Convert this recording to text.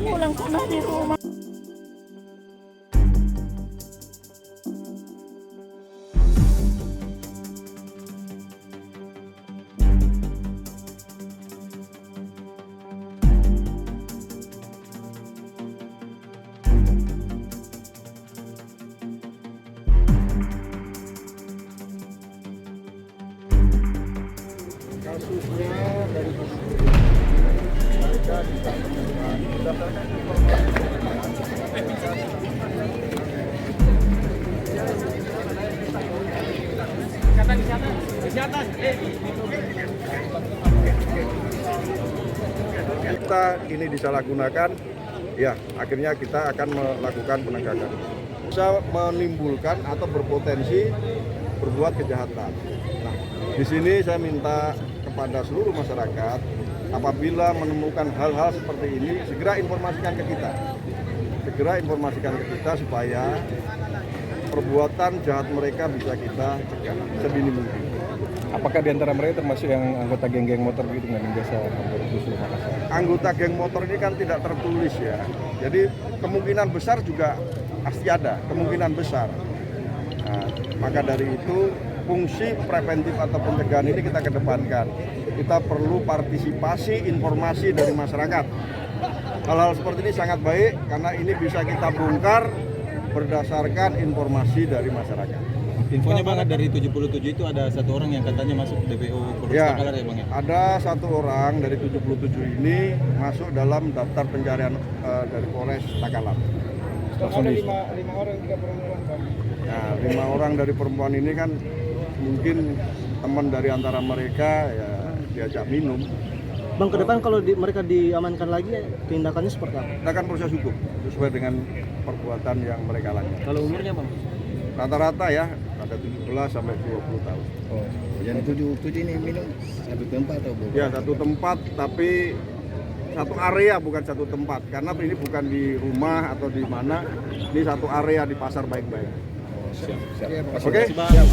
pulang sana di rumah. Kasusnya dari mereka ditangkap berdasarkan kita ini disalahgunakan, ya akhirnya kita akan melakukan penegakan. Bisa menimbulkan atau berpotensi berbuat kejahatan. Nah, di sini saya minta kepada seluruh masyarakat, apabila menemukan hal-hal seperti ini, segera informasikan ke kita. Segera informasikan ke kita supaya perbuatan jahat mereka bisa kita cegah sedini mungkin. Apakah di antara mereka termasuk yang anggota geng-geng motor begitu nggak yang biasa Ruslu Makassar? Anggota geng motor ini kan tidak tertulis ya, jadi kemungkinan besar juga pasti ada, kemungkinan besar. Nah, maka dari itu fungsi preventif atau pencegahan ini kita kedepankan. Kita perlu partisipasi informasi dari masyarakat. Hal-hal seperti ini sangat baik karena ini bisa kita bongkar berdasarkan informasi dari masyarakat. Infonya Bang, dari 77 itu ada satu orang yang katanya masuk DPO Polres Takalar ya Bang ya? Ada satu orang dari 77 ini masuk dalam daftar pencarian dari Polres Takalar. Ada lima orang juga perempuan Bang. Nah, 5 orang dari perempuan ini kan mungkin teman dari antara mereka ya diajak minum. Bang, ke depan kalau mereka diamankan lagi, tindakannya seperti apa? Kita akan proses hukum sesuai dengan perbuatan yang mereka lakukan. Kalau umurnya Bang? Rata-rata ya ada 17 sampai 20 tahun. Oh. Yang 77 ini minum satu tempat atau bukan? Ya, satu tempat tapi satu area bukan satu tempat karena ini bukan di rumah atau di mana, ini satu area di pasar baik-baik. Siap. Oke? Siap.